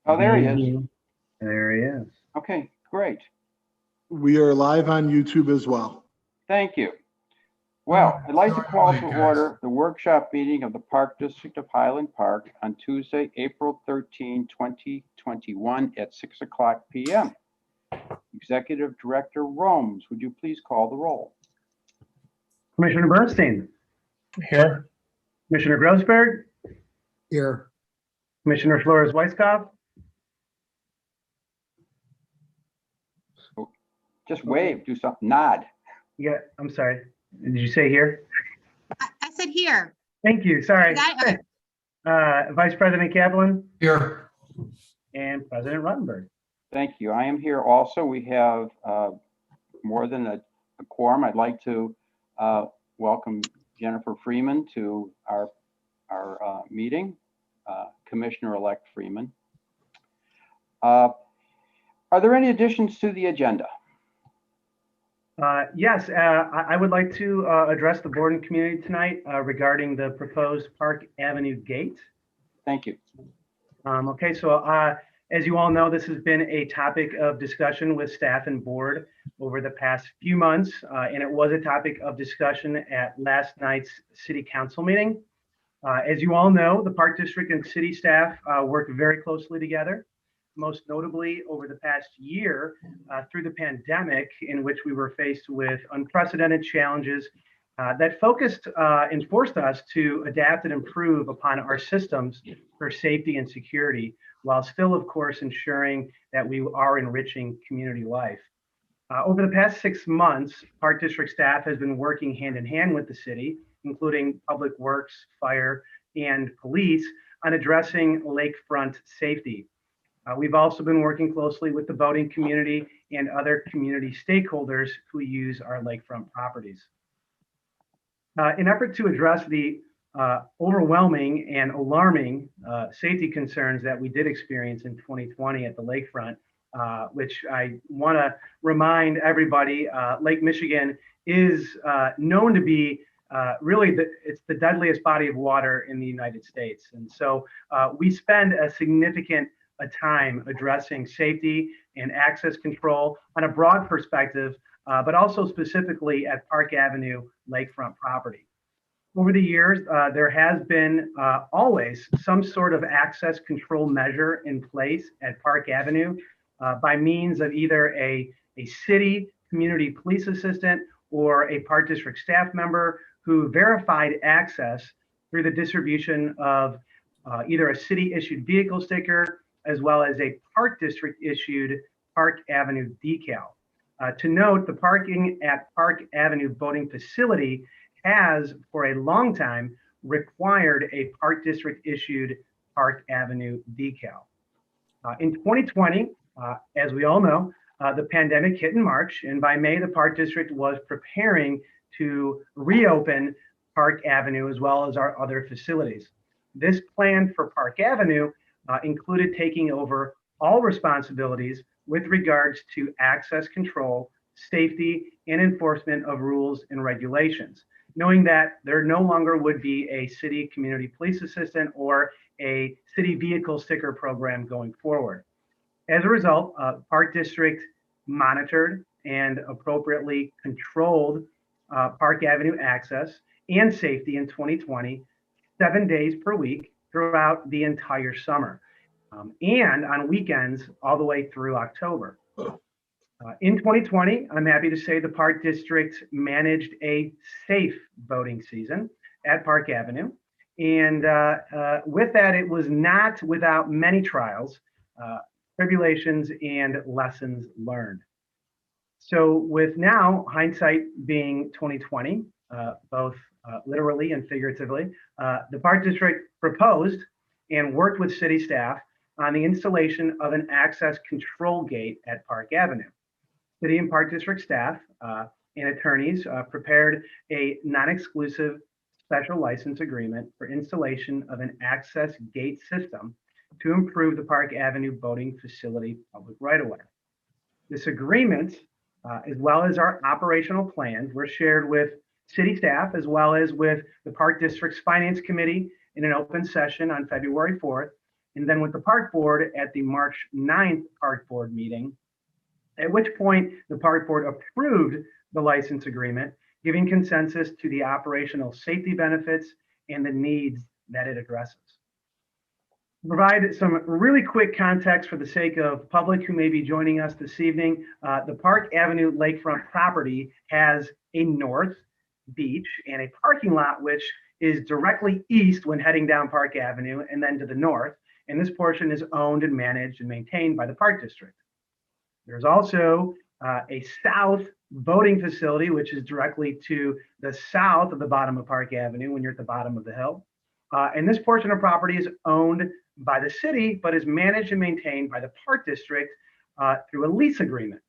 Oh, there he is. Mhm. There he is. Okay, great. We are live on YouTube as well. Thank you. Well, I'd like to call to order the workshop meeting of the Park District of Highland Park on Tuesday, April 13, 2021 at 6:00 p.m. Executive Director Romes, would you please call the roll? Commissioner Bernstein, Here. Commissioner Grossberg, Here. Commissioner Flores Weiskopf, Just wave, do something, nod. yeah, I'm sorry. Did you say here? I said here. Thank you, sorry. Okay. Vice President Kaplan Here. and President Ruttenberg. Thank you. I am here also. We have more than a quorum. I'd like to welcome Jennifer Freeman to our meeting, Commissioner-elect Freeman. Are there any additions to the agenda? Yes, I would like to address the board and community tonight regarding the proposed Park Avenue gate. Thank you. Okay, so as you all know, this has been a topic of discussion with staff and board over the past few months, and it was a topic of discussion at last night's city council meeting. As you all know, the Park District and city staff work very closely together, most notably over the past year through the pandemic, in which we were faced with unprecedented challenges that focused and forced us to adapt and improve upon our systems for safety and security, while still, of course, ensuring that we are enriching community life. Over the past 6 months, Park District staff has been working hand in hand with the city, including Public Works, Fire, and Police, on addressing lakefront safety. We've also been working closely with the boating community and other community stakeholders who use our lakefront properties. In effort to address the overwhelming and alarming safety concerns that we did experience in 2020 at the lakefront, which I want to remind everybody, Lake Michigan is known to be really it's the deadliest body of water in the United States. And so we spend a significant time addressing safety and access control on a broad perspective, but also specifically at Park Avenue lakefront property. Over the years, there has been always some sort of access control measure in place at Park Avenue by means of either a city community police assistant or a Park District staff member who verified access through the distribution of either a city issued vehicle sticker as well as a Park District issued Park Avenue decal. To note, the parking at Park Avenue boating facility has for a long time required a Park District issued Park Avenue decal. In 2020, as we all know, the pandemic hit in March, and by May, the Park District was preparing to reopen Park Avenue as well as our other facilities. This plan for Park Avenue included taking over all responsibilities with regards to access control, safety, and enforcement of rules and regulations, knowing that there no longer would be a city community police assistant or a city vehicle sticker program going forward. As a result, Park District monitored and appropriately controlled Park Avenue access and safety in 2020, 7 days per week throughout the entire summer, and on weekends all the way through October. In 2020, I'm happy to say the Park District managed a safe boating season at Park Avenue. And with that, it was not without many trials, tribulations, and lessons learned. So with now hindsight being 2020, both literally and figuratively, the Park District proposed and worked with city staff on the installation of an access control gate at Park Avenue. City and Park District staff and attorneys prepared a non-exclusive special license agreement for installation of an access gate system to improve the Park Avenue boating facility public right-of-way. This agreement, as well as our operational plans, were shared with city staff as well as with the Park District's Finance Committee in an open session on February 4th, and then with the park board at the March 9th park board meeting, at which point the park board approved the license agreement, giving consensus to the operational safety benefits and the needs that it addresses. To provide some really quick context for the sake of public who may be joining us this evening, the Park Avenue lakefront property has a north beach and a parking lot which is directly east when heading down Park Avenue and then to the north. And this portion is owned and managed and maintained by the Park District. There's also a south boating facility, which is directly to the south of the bottom of Park Avenue when you're at the bottom of the hill. And this portion of property is owned by the city, but is managed and maintained by the Park District through a lease agreement.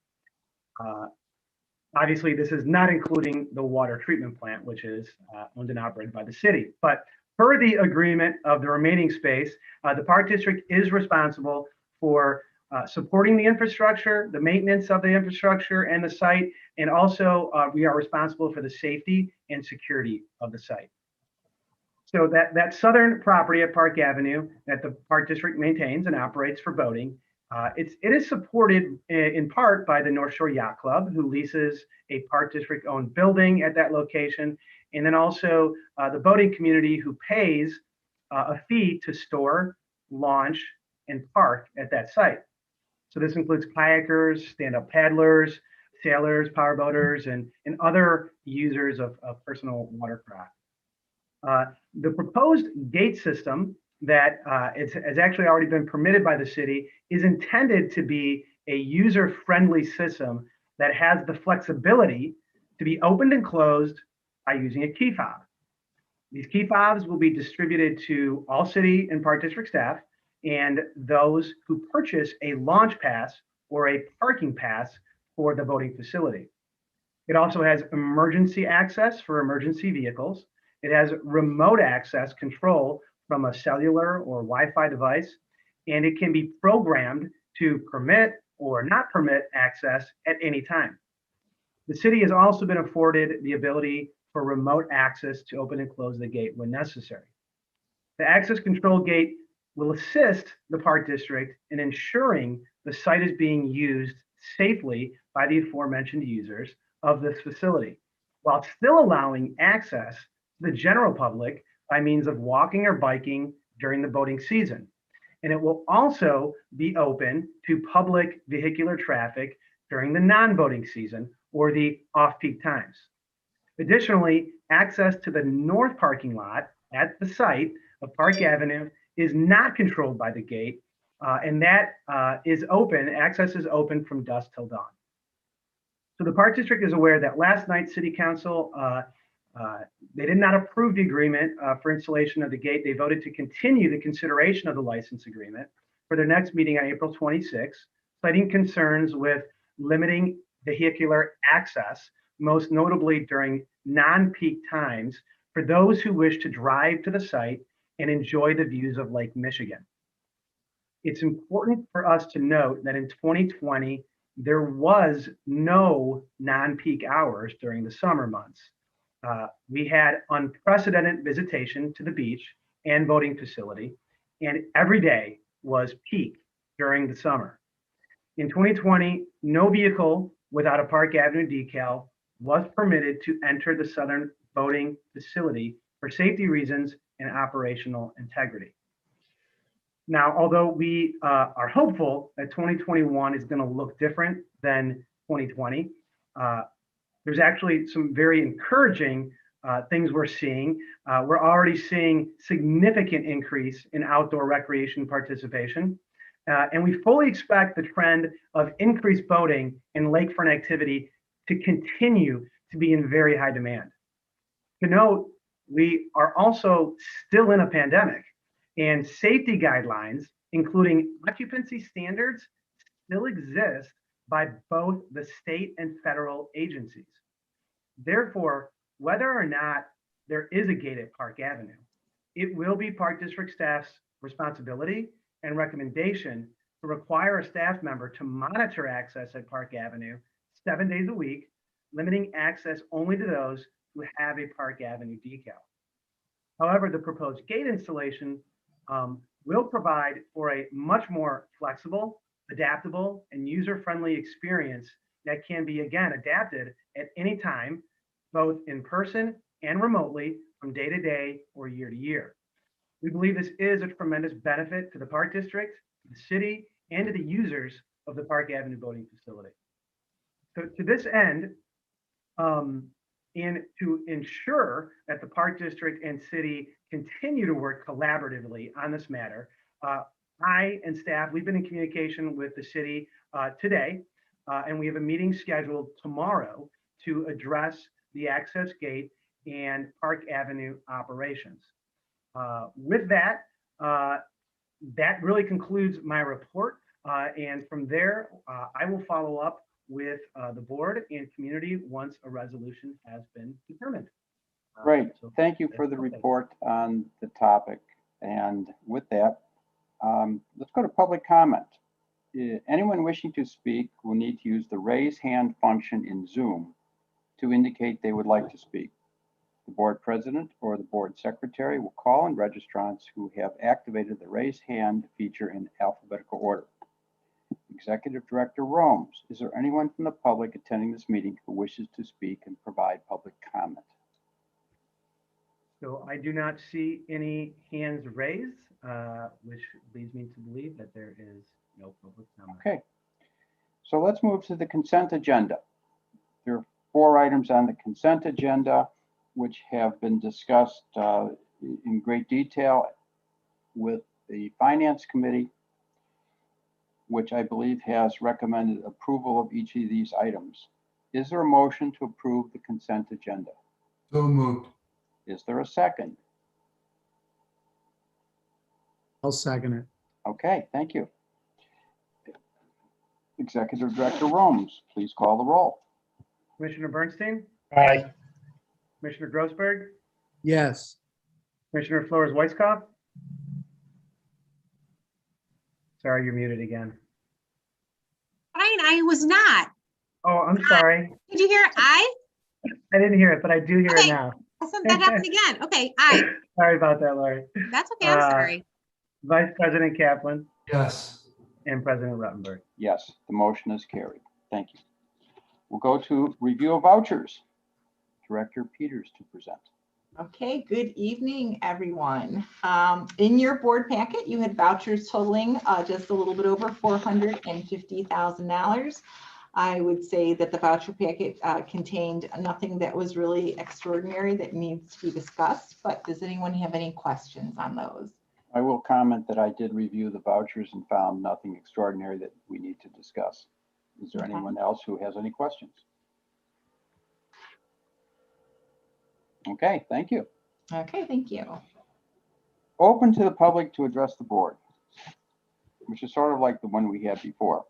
Obviously, this is not including the water treatment plant, which is owned and operated by the city. But per the agreement of the remaining space, the Park District is responsible for supporting the infrastructure, the maintenance of the infrastructure and the site, and also we are responsible for the safety and security of the site. So that southern property at Park Avenue that the Park District maintains and operates for boating, it is supported in part by the North Shore Yacht Club, who leases a Park District owned building at that location, and then also the boating community who pays a fee to store, launch, and park at that site. So this includes kayakers, stand-up paddlers, sailors, powerboaters, and other users of personal watercraft. The proposed gate system that has actually already been permitted by the city is intended to be a user-friendly system that has the flexibility to be opened and closed by using a key fob. These key fobs will be distributed to all city and Park District staff and those who purchase a launch pass or a parking pass for the boating facility. It also has emergency access for emergency vehicles. It has remote access control from a cellular or Wi-Fi device, and it can be programmed to permit or not permit access at any time. The city has also been afforded the ability for remote access to open and close the gate when necessary. The access control gate will assist the Park District in ensuring the site is being used safely by the aforementioned users of this facility, while still allowing access to the general public by means of walking or biking during the boating season. And it will also be open to public vehicular traffic during the non-boating season or the off-peak times. Additionally, access to the north parking lot at the site of Park Avenue is not controlled by the gate, and that is open, access is open from dusk till dawn. So the Park District is aware that last night City Council, they did not approve the agreement for installation of the gate. They voted to continue the consideration of the license agreement for their next meeting on April 26, citing concerns with limiting vehicular access, most notably during non-peak times for those who wish to drive to the site and enjoy the views of Lake Michigan. It's important for us to note that in 2020, there was no non-peak hours during the summer months. We had unprecedented visitation to the beach and boating facility, and every day was peak during the summer. In 2020, no vehicle without a Park Avenue decal was permitted to enter the southern boating facility for safety reasons and operational integrity. Now, although we are hopeful that 2021 is going to look different than 2020, there's actually some very encouraging things we're seeing. We're already seeing significant increase in outdoor recreation participation. And we fully expect the trend of increased boating and lakefront activity to continue to be in very high demand. To note, we are also still in a pandemic, and safety guidelines, including occupancy standards, still exist by both the state and federal agencies. Therefore, whether or not there is a gate at Park Avenue, it will be Park District staff's responsibility and recommendation to require a staff member to monitor access at Park Avenue 7 days a week, limiting access only to those who have a Park Avenue decal. However, the proposed gate installation will provide for a much more flexible, adaptable, and user-friendly experience that can be, again, adapted at any time, both in person and remotely, from day to day or year to year. We believe this is a tremendous benefit to the Park District, to the city, and to the users of the Park Avenue voting facility. So to this end, and to ensure that the Park District and city continue to work collaboratively on this matter, I and staff, we've been in communication with the city today, and we have a meeting scheduled tomorrow to address the access gate and Park Avenue operations. With that, that really concludes my report. And from there, I will follow up with the board and community once a resolution has been determined. Great. So Thank you for the that's okay. report on the topic. And with that, let's go to public comment. Anyone wishing to speak will need to use the raise hand function in Zoom to indicate they would like to speak. The board president or the board secretary will call on registrants who have activated the raise hand feature in alphabetical order. Executive Director Romes, is there anyone from the public attending this meeting who wishes to speak and provide public comment? So I do not see any hands raised, which leads me to believe that there is no public comment. Okay, so let's move to the consent agenda. There are 4 items on the consent agenda which have been discussed in great detail with the Finance Committee, which I believe has recommended approval of each of these items. Is there a motion to approve the consent agenda? So moved. Is there a second? I'll second it. Okay, thank you. Executive Director Romes, please call the roll. Commissioner Bernstein, Aye. Commissioner Grossberg, Yes. Commissioner Flores Weiskopf. Sorry, you're muted again. Fine, I was not. Oh, I'm sorry. Did you hear I? I didn't hear it, but I do hear it Okay. now. That happened again. Okay, I. Sorry about that, Lori. That's okay, I'm sorry. Vice President Kaplan Yes. and President Ruttenberg. Yes, the motion is carried. Thank you. We'll go to review of vouchers. Director Peters to present. Okay, good evening, everyone. In your board packet, you had vouchers totaling just a little bit over $450,000. I would say that the voucher packet contained nothing that was really extraordinary that needs to be discussed, but does anyone have any questions on those? I will comment that I did review the vouchers and found nothing extraordinary that we need to discuss. Is there Okay. anyone else who has any questions? Okay, thank you. Okay, thank you. Open to the public to address the board, which is sort of like the one we had before.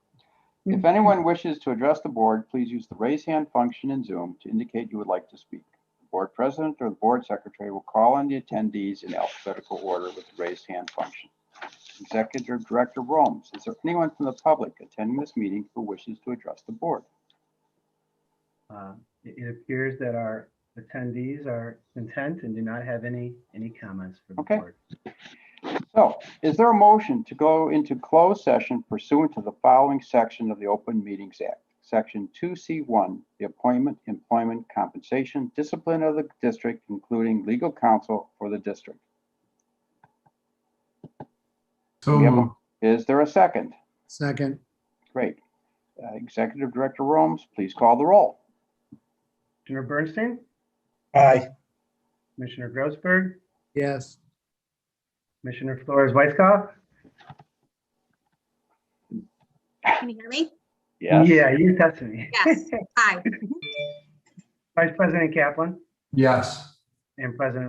If anyone wishes to address the board, please use the raise hand function in Zoom to indicate you would like to speak. The board president or the board secretary will call on the attendees in alphabetical order with the raise hand function. Executive Director Romes, is there anyone from the public attending this meeting who wishes to address the board? It appears that our attendees are content and do not have any comments for the Okay. board. So, is there a motion to go into closed session pursuant to the following section of the Open Meetings Act? Section 2C1, the appointment, employment, compensation, discipline of the district, including legal counsel for the district. So We have a- moved. Is there a second? Second. Great. Executive Director Romes, please call the roll. Commissioner Bernstein, Aye. Commissioner Grossberg, Yes. Commissioner Flores Weiskopf. Can you hear me? Yes. Yeah, you tested me. Yes, aye. Vice President Kaplan Yes. and President